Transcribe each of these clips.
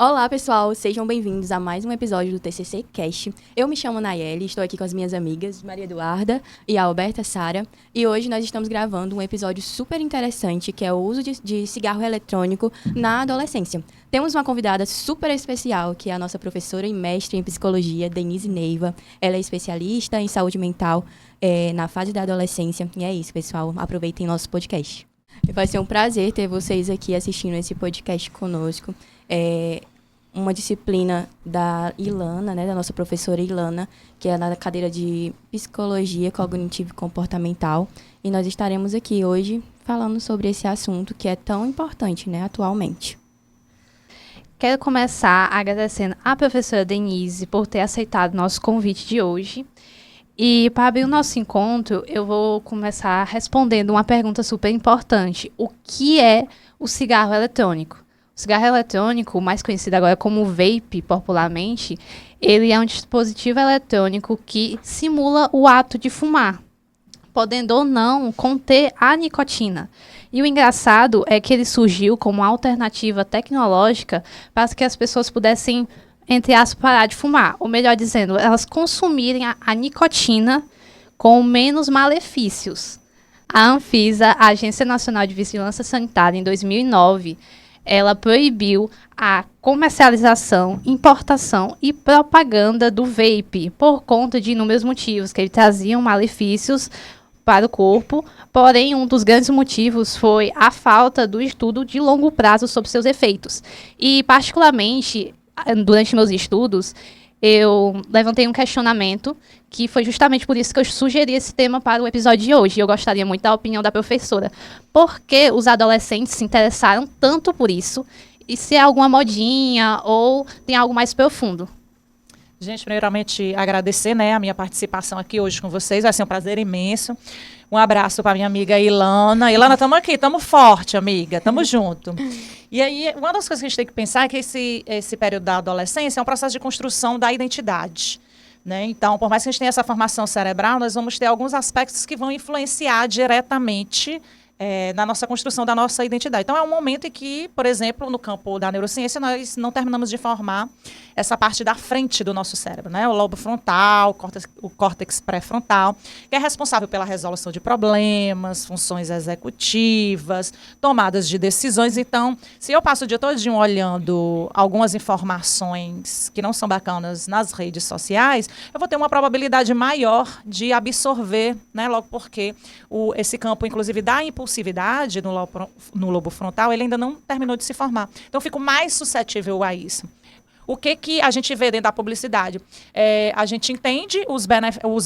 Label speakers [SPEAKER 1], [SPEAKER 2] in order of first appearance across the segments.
[SPEAKER 1] Olá, pessoal! Sejam bem-vindos a mais um episódio do TCC Cast. Eu me chamo Nayeli, estou aqui com as minhas amigas Maria Eduarda e a Alberta Sara. E hoje nós estamos gravando um episódio super interessante, que é o uso de cigarro eletrônico na adolescência. Temos uma convidada super especial, que é a nossa professora e mestre em psicologia, Denise Neiva. Ela é especialista em saúde mental na fase da adolescência. E é isso, pessoal. Aproveitem nosso podcast. Vai ser um prazer ter vocês aqui assistindo esse podcast conosco. Uma disciplina da Ilana, da nossa professora Ilana, que é na cadeira de Psicologia Cognitiva e Comportamental. E nós estaremos aqui hoje falando sobre esse assunto que é tão importante, atualmente.
[SPEAKER 2] Quero começar agradecendo à professora Denise por ter aceitado nosso convite de hoje. E para abrir o nosso encontro, eu vou começar respondendo uma pergunta super importante. O que é o cigarro eletrônico? O cigarro eletrônico, mais conhecido agora como vape popularmente, ele é um dispositivo eletrônico que simula o ato de fumar, podendo ou não conter a nicotina. E o engraçado é que ele surgiu como uma alternativa tecnológica para que as pessoas pudessem, entre aspas, parar de fumar. Ou melhor dizendo, elas consumirem a nicotina com menos malefícios. A Anvisa, a Agência Nacional de Vigilância Sanitária, em 2009, ela proibiu a comercialização, importação e propaganda do vape por conta de inúmeros motivos, que ele trazia malefícios para o corpo, porém um dos grandes motivos foi a falta do estudo de longo prazo sobre seus efeitos. E particularmente, durante meus estudos, eu levantei um questionamento que foi justamente por isso que eu sugeri esse tema para o episódio de hoje. Eu gostaria muito da opinião da professora. Por que os adolescentes se interessaram tanto por isso? E se é alguma modinha ou tem algo mais profundo?
[SPEAKER 3] Gente, primeiramente agradecer a minha participação aqui hoje com vocês. Vai ser um prazer imenso. Um abraço para minha amiga Ilana. Ilana, estamos aqui, estamos forte, amiga, estamos junto. E aí, uma das coisas que a gente tem que pensar é que esse período da adolescência é um processo de construção da identidade. Então, por mais que a gente tenha essa formação cerebral, nós vamos ter alguns aspectos que vão influenciar diretamente na nossa construção da nossa identidade. Então, é um momento em que, por exemplo, no campo da neurociência, nós não terminamos de formar essa parte da frente do nosso cérebro, o lobo frontal, o córtex pré-frontal, que é responsável pela resolução de problemas, funções executivas, tomadas de decisões. Então, se eu passo o dia todinho olhando algumas informações que não são bacanas nas redes sociais, eu vou ter uma probabilidade maior de absorver, logo porque esse campo, inclusive, da impulsividade no lobo frontal, ele ainda não terminou de se formar. Então, eu fico mais suscetível a isso. O que a gente vê dentro da publicidade? A gente entende os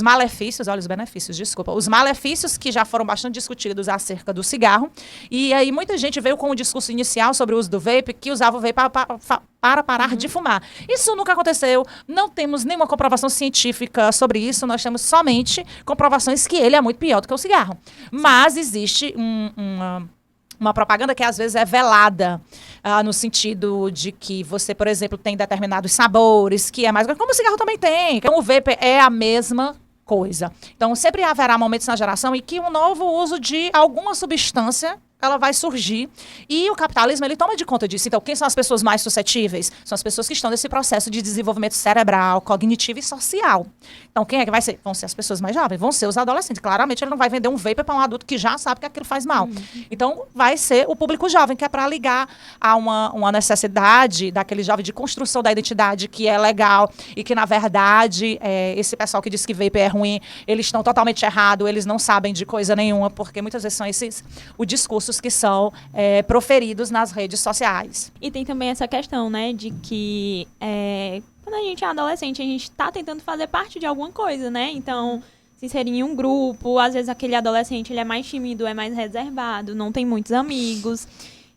[SPEAKER 3] malefícios, os malefícios que já foram bastante discutidos acerca do cigarro. E aí muita gente veio com o discurso inicial sobre o uso do vape, que usava o vape para parar de fumar. Isso nunca aconteceu, não temos nenhuma comprovação científica sobre isso, nós temos somente comprovações que ele é muito pior do que o cigarro. Mas existe uma propaganda que às vezes é velada, no sentido de que você, por exemplo, tem determinados sabores, que é mais... Como o cigarro também tem. Então, o vape é a mesma coisa. Então, sempre haverá momentos na geração em que um novo uso de alguma substância ela vai surgir. E o capitalismo, ele toma de conta disso. Então, quem são as pessoas mais suscetíveis? São as pessoas que estão nesse processo de desenvolvimento cerebral, cognitivo e social. Então, quem é que vai ser? Vão ser as pessoas mais jovens, vão ser os adolescentes. Claramente, ele não vai vender um vape para um adulto que já sabe que aquilo faz mal. Então, vai ser o público jovem, que é para ligar a uma necessidade daquele jovem de construção da identidade, que é legal e que, na verdade, esse pessoal que diz que vape é ruim, eles estão totalmente errados, eles não sabem de coisa nenhuma, porque muitas vezes são o discurso que são proferidos nas redes sociais.
[SPEAKER 4] E tem também essa questão, de que quando a gente é adolescente, a gente está tentando fazer parte de alguma coisa, Então, se inserir em um grupo, às vezes aquele adolescente ele é mais tímido, é mais reservado, não tem muitos amigos.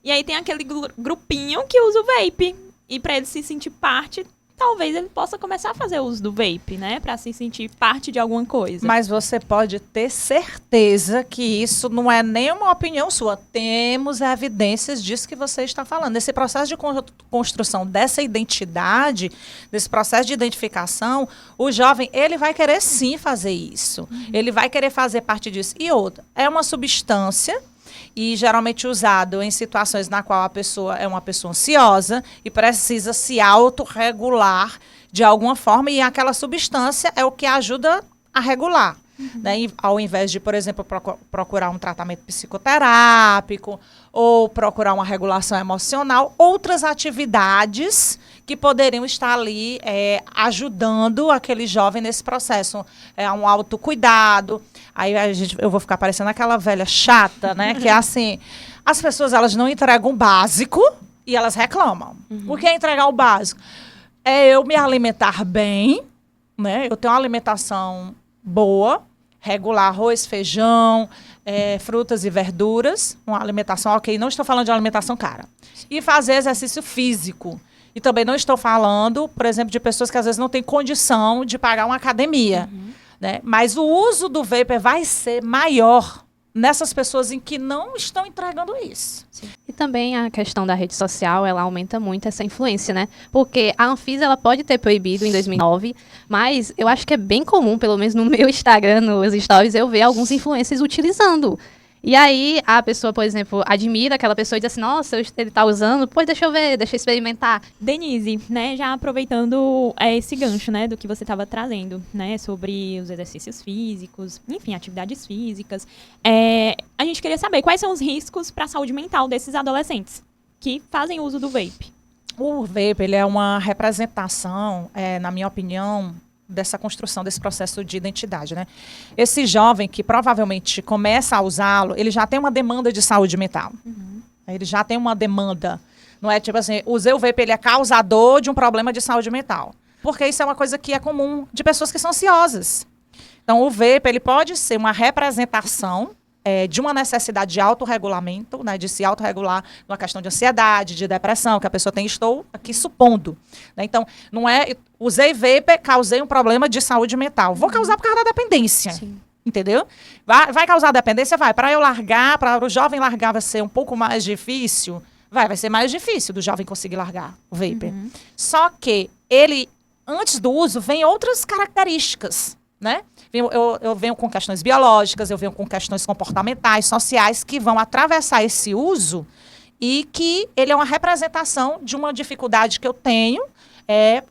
[SPEAKER 4] E aí tem aquele grupinho que usa o vape. E para ele se sentir parte, talvez ele possa começar a fazer uso do vape, para se sentir parte de alguma coisa.
[SPEAKER 3] Mas você pode ter certeza que isso não é nenhuma opinião sua. Temos evidências disso que você está falando. Nesse processo de construção dessa identidade, desse processo de identificação, o jovem, ele vai querer sim fazer isso. Ele vai querer fazer parte disso. E outra, é uma substância e geralmente usado em situações na qual a pessoa é uma pessoa ansiosa e precisa se autorregular de alguma forma, e aquela substância é o que ajuda a regular. Né? E, ao invés de, por exemplo, procurar um tratamento psicoterápico ou procurar uma regulação emocional, outras atividades que poderiam estar ali ajudando aquele jovem nesse processo. Um autocuidado. Aí eu vou ficar parecendo aquela velha chata, né? Que é assim, as pessoas elas não entregam o básico e elas reclamam. O que é entregar o básico? É eu me alimentar bem, né? Eu tenho uma alimentação boa, regular, arroz, feijão, frutas e verduras, uma alimentação ok, não estou falando de alimentação cara. E fazer exercício físico. E também não estou falando, por exemplo, de pessoas que às vezes não têm condição de pagar uma academia. Né? Mas o uso do vapor vai ser maior nessas pessoas em que não estão entregando isso.
[SPEAKER 2] E também a questão da rede social, ela aumenta muito essa influência, né? Porque a Anvisa, ela pode ter proibido em 2009, mas eu acho que é bem comum, pelo menos no meu Instagram, nos stories, eu ver alguns influencers utilizando. E aí, a pessoa, por exemplo, admira aquela pessoa e diz assim, nossa, ele tá usando, pois deixa eu ver, deixa eu experimentar.
[SPEAKER 4] Denise, né, já aproveitando esse gancho, né, do que você estava trazendo, né, sobre os exercícios físicos, enfim, atividades físicas, a gente queria saber quais são os riscos para a saúde mental desses adolescentes que fazem uso do vape.
[SPEAKER 3] O vape, ele é uma representação, na minha opinião, dessa construção, desse processo de identidade, né? Esse jovem que provavelmente começa a usá-lo, ele já tem uma demanda de saúde mental. Ele já tem uma demanda. Não é tipo assim, usei o vape, ele é causador de um problema de saúde mental. Porque isso é uma coisa que é comum de pessoas que são ansiosas. Então, o vape, ele pode ser uma representação de uma necessidade de autorregulamento, né, de se autorregular numa questão de ansiedade, de depressão, que a pessoa tem, estou aqui supondo. Né? Então, não é, usei vape, causei um problema de saúde mental. Vou causar por causa da dependência.
[SPEAKER 1] Sim.
[SPEAKER 3] Entendeu? Vai causar dependência? Vai. Para eu largar, para o jovem largar vai ser um pouco mais difícil? Vai ser mais difícil do jovem conseguir largar o vape. Só que ele, antes do uso, vem outras características, né? Eu venho com questões biológicas, eu venho com questões comportamentais, sociais, que vão atravessar esse uso e que ele é uma representação de uma dificuldade que eu tenho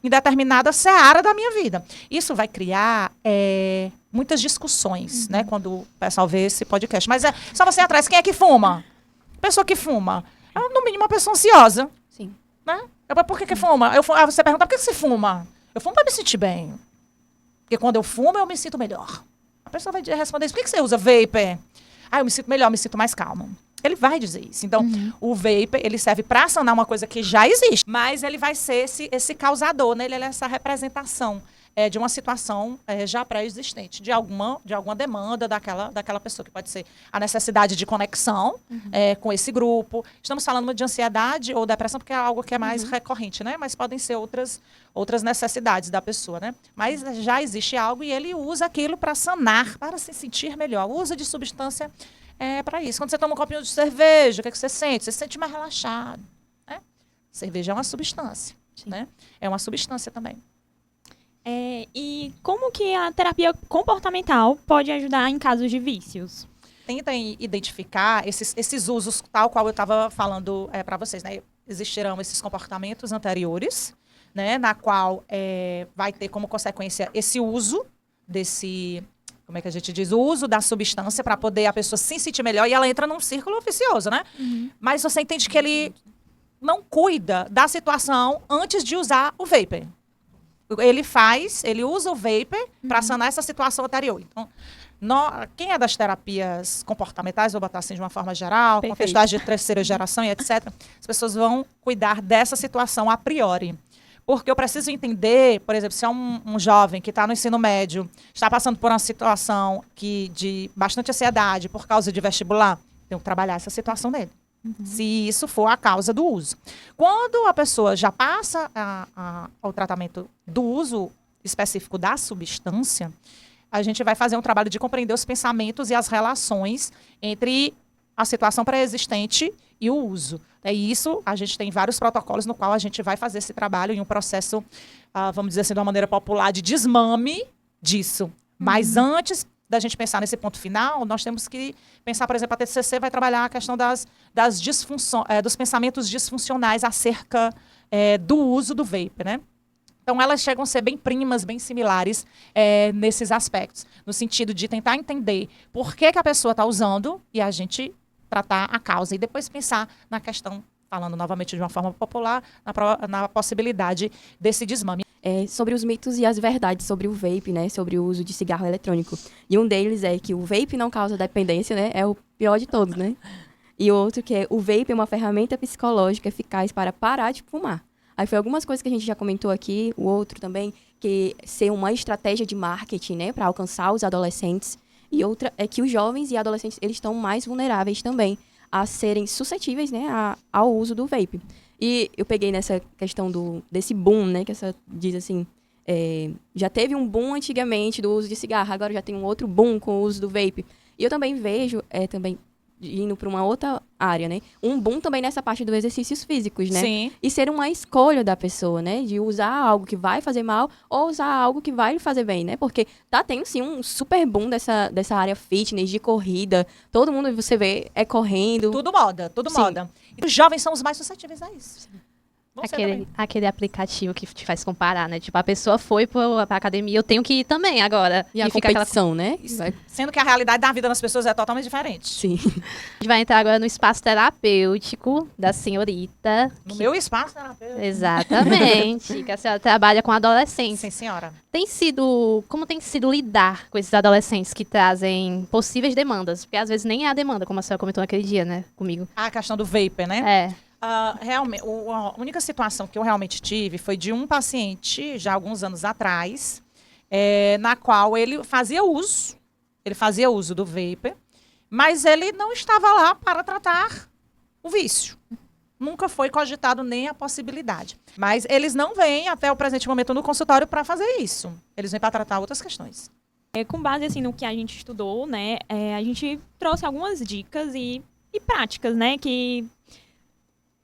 [SPEAKER 3] em determinada seara da minha vida. Isso vai criar muitas discussões, né? Quando o pessoal vê esse podcast. Mas só você atrás, quem é que fuma? Pessoa que fuma. É, no mínimo, uma pessoa ansiosa.
[SPEAKER 1] Sim.
[SPEAKER 3] Né? Por que fuma? Você pergunta, por que você fuma? Eu fumo para me sentir bem. Porque quando eu fumo, eu me sinto melhor. A pessoa vai responder isso. Por que você usa vape? Eu me sinto melhor, me sinto mais calma. Ele vai dizer isso. Então, o vape, ele serve para sanar uma coisa que já existe. Mas ele vai ser esse causador, né? Ele é essa representação de uma situação já pré-existente, de alguma demanda daquela pessoa, que pode ser a necessidade de conexão com esse grupo. Estamos falando de ansiedade ou depressão, porque é algo que é mais recorrente, né? Mas podem ser outras necessidades da pessoa, né? Mas já existe algo e ele usa aquilo para sanar, para se sentir melhor. O uso de substância para isso. Quando você toma um copinho de cerveja, o que você sente? Você se sente mais relaxado, né? Cerveja é uma substância, né? É uma substância também.
[SPEAKER 4] E como que a terapia comportamental pode ajudar em casos de vícios?
[SPEAKER 3] Tentem identificar esses usos, tal qual eu estava falando para vocês, né? Existirão esses comportamentos anteriores, né? Na qual vai ter como consequência esse uso desse, como é que a gente diz? O uso da substância para poder a pessoa se sentir melhor e ela entra num círculo vicioso, né? Mas você entende que ele não cuida da situação antes de usar o vapor. Ele usa o vapor para sanar essa situação anterior. Então, quem é das terapias comportamentais, vou botar assim de uma forma geral, contextuais de terceira geração e etc., as pessoas vão cuidar dessa situação a priori. Porque eu preciso entender, por exemplo, se é um jovem que está no ensino médio, está passando por uma situação de bastante ansiedade por causa de vestibular, tenho que trabalhar essa situação dele. Se isso for a causa do uso. Quando a pessoa já passa ao tratamento do uso específico da substância, a gente vai fazer um trabalho de compreender os pensamentos e as relações entre a situação pré-existente e o uso. E isso, a gente tem vários protocolos no qual a gente vai fazer esse trabalho em um processo, vamos dizer assim, de uma maneira popular, de desmame disso. Mas antes, da gente pensar nesse ponto final, nós temos que pensar, por exemplo, a TCC vai trabalhar a questão dos pensamentos disfuncionais acerca do uso do vape, né? Então, elas chegam a ser bem primas, bem similares nesses aspectos, no sentido de tentar entender por que a pessoa está usando e a gente tratar a causa e depois pensar na questão, falando novamente de uma forma popular, na possibilidade desse desmame.
[SPEAKER 1] Sobre os mitos e as verdades sobre o vape, né? Sobre o uso de cigarro eletrônico. E um deles é que o vape não causa dependência, né? É o pior de todos, né? E outro que é o vape é uma ferramenta psicológica eficaz para parar de fumar. Aí foi algumas coisas que a gente já comentou aqui. O outro também, que ser uma estratégia de marketing, né? Para alcançar os adolescentes. E outra é que os jovens e adolescentes, eles estão mais vulneráveis também a serem suscetíveis, né? Ao uso do vape. E eu peguei nessa questão desse boom, né? Que essa diz assim, já teve um boom antigamente do uso de cigarro, agora já tem um outro boom com o uso do vape. E eu também vejo, também indo para uma outra área, né? Um boom também nessa parte dos exercícios físicos, né?
[SPEAKER 3] Sim.
[SPEAKER 1] E ser uma escolha da pessoa, né? De usar algo que vai fazer mal ou usar algo que vai fazer bem, né? Porque tá tendo, sim, um super boom dessa área fitness, de corrida. Todo mundo, você vê, correndo.
[SPEAKER 3] Tudo moda. E os jovens são os mais suscetíveis a isso. Você também.
[SPEAKER 2] Aquele aplicativo que te faz comparar, né? Tipo, a pessoa foi pra academia, eu tenho que ir também agora.
[SPEAKER 1] E a
[SPEAKER 2] fica
[SPEAKER 1] competição, né?
[SPEAKER 3] Sendo que a realidade da vida das pessoas é totalmente diferente.
[SPEAKER 1] Sim.
[SPEAKER 2] A gente vai entrar agora no espaço terapêutico da senhorita.
[SPEAKER 3] No meu espaço, terapeuta.
[SPEAKER 2] Exatamente. Que a senhora trabalha com adolescentes.
[SPEAKER 3] Sim, senhora.
[SPEAKER 2] Como tem sido lidar com esses adolescentes que trazem possíveis demandas? Porque às vezes nem é a demanda, como a senhora comentou naquele dia, né? Comigo.
[SPEAKER 3] A questão do vape, né?
[SPEAKER 2] É.
[SPEAKER 3] A única situação que eu realmente tive foi de um paciente, já há alguns anos atrás, na qual ele fazia uso do vape, mas ele não estava lá para tratar o vício. Nunca foi cogitado nem a possibilidade. Mas eles não vêm até o presente momento no consultório para fazer isso. Eles vêm para tratar outras questões.
[SPEAKER 4] Com base assim, no que a gente estudou, né, a gente trouxe algumas dicas e práticas, né, que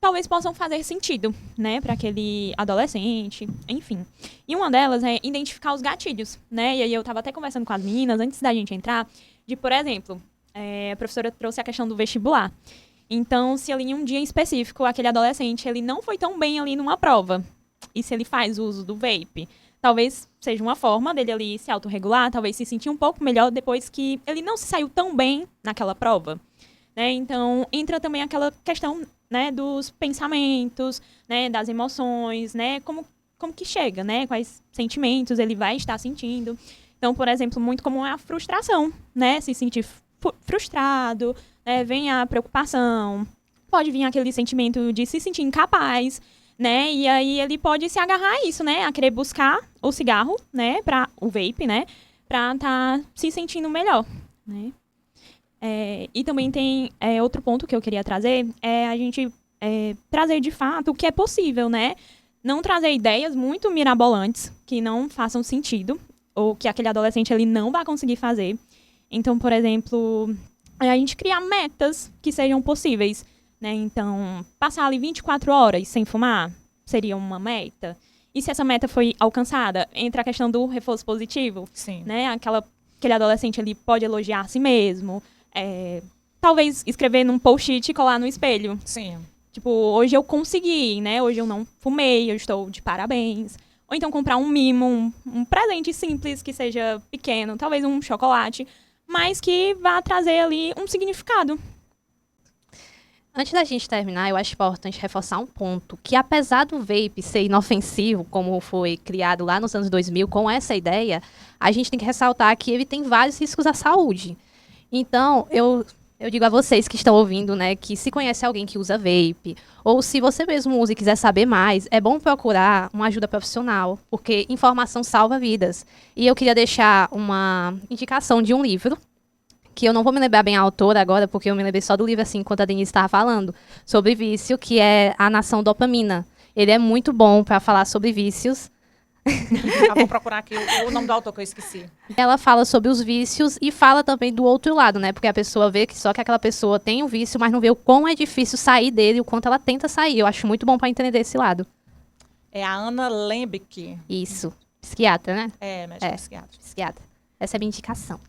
[SPEAKER 4] talvez possam fazer sentido, né, para aquele adolescente, enfim. E uma delas é identificar os gatilhos, né, e aí eu estava até conversando com as meninas, antes da gente entrar, de, por exemplo, a professora trouxe a questão do vestibular. Então, se ali em um dia específico, aquele adolescente, ele não foi tão bem ali numa prova, e se ele faz uso do vape, talvez seja uma forma dele ali se autorregular, talvez se sentir um pouco melhor depois que ele não se saiu tão bem naquela prova. Né? Então, entra também aquela questão, né, dos pensamentos, né, das emoções, né, como que chega, né, quais sentimentos ele vai estar sentindo. Então, por exemplo, muito comum é a frustração, né, se sentir frustrado, né, vem a preocupação, pode vir aquele sentimento de se sentir incapaz, né, e aí ele pode se agarrar a isso, né, a querer buscar o cigarro, né, o vape, né, para estar se sentindo melhor, né. E também tem outro ponto que eu queria trazer, a gente trazer de fato o que é possível, né? Não trazer ideias muito mirabolantes que não façam sentido ou que aquele adolescente ele não vai conseguir fazer. Então, por exemplo, a gente criar metas que sejam possíveis, né? Então, passar ali 24 horas sem fumar seria uma meta. E se essa meta foi alcançada, entra a questão do reforço positivo.
[SPEAKER 3] Sim.
[SPEAKER 4] Né? Aquele adolescente ele pode elogiar a si mesmo, talvez escrever num post-it e colar no espelho.
[SPEAKER 3] Sim.
[SPEAKER 4] Tipo, hoje eu consegui, né? Hoje eu não fumei, eu estou de parabéns. Ou então comprar um mimo, um presente simples que seja pequeno, talvez um chocolate, mas que vá trazer ali um significado.
[SPEAKER 2] Antes da gente terminar, eu acho importante reforçar um ponto, que apesar do vape ser inofensivo, como foi criado lá nos anos 2000 com essa ideia, a gente tem que ressaltar que ele tem vários riscos à saúde. Então, eu digo a vocês que estão ouvindo, né, que se conhece alguém que usa vape, ou se você mesmo usa e quiser saber mais, é bom procurar uma ajuda profissional, porque informação salva vidas. E eu queria deixar uma indicação de um livro, que eu não vou me lembrar bem a autora agora, porque eu me lembrei só do livro, assim, enquanto a Denise estava falando, sobre vício, que é A Nação Dopamina. Ele é muito bom para falar sobre vícios.
[SPEAKER 3] Vou procurar aqui o nome do autor que eu esqueci.
[SPEAKER 2] Ela fala sobre os vícios e fala também do outro lado, né? Porque a pessoa vê que só que aquela pessoa tem o vício, mas não vê o quão é difícil sair dele, o quanto ela tenta sair. Eu acho muito bom para entender esse lado.
[SPEAKER 3] É a Anna Lembke.
[SPEAKER 2] Isso. Psiquiatra, né?
[SPEAKER 3] Médica psiquiatra.
[SPEAKER 2] Psiquiatra. Essa é a minha indicação.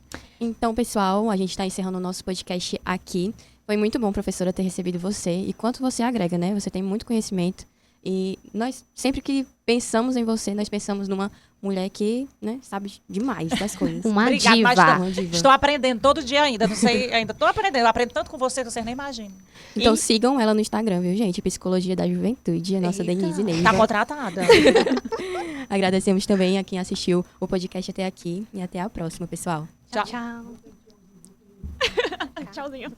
[SPEAKER 1] Então, pessoal, a gente está encerrando o nosso podcast aqui. Foi muito bom, professora, ter recebido você. E quanto você agrega, né? Você tem muito conhecimento. E nós, sempre que pensamos em você, nós pensamos numa mulher que, né, sabe demais das coisas.
[SPEAKER 2] Uma
[SPEAKER 3] Obrigada,
[SPEAKER 2] diva.
[SPEAKER 3] mas
[SPEAKER 1] Uma diva.
[SPEAKER 3] estou aprendendo todo dia ainda. Não sei, ainda estou aprendendo. Eu aprendo tanto com você que vocês nem imaginam.
[SPEAKER 1] Então sigam ela no Instagram, viu, gente? Psicologia da Juventude, a nossa
[SPEAKER 3] Eita,
[SPEAKER 1] Denise Neiva.
[SPEAKER 3] Tá contratada.
[SPEAKER 1] Agradecemos também a quem assistiu o podcast até aqui. E até a próxima, pessoal.
[SPEAKER 3] Tchau.
[SPEAKER 2] Tchau.
[SPEAKER 4] Tchauzinho.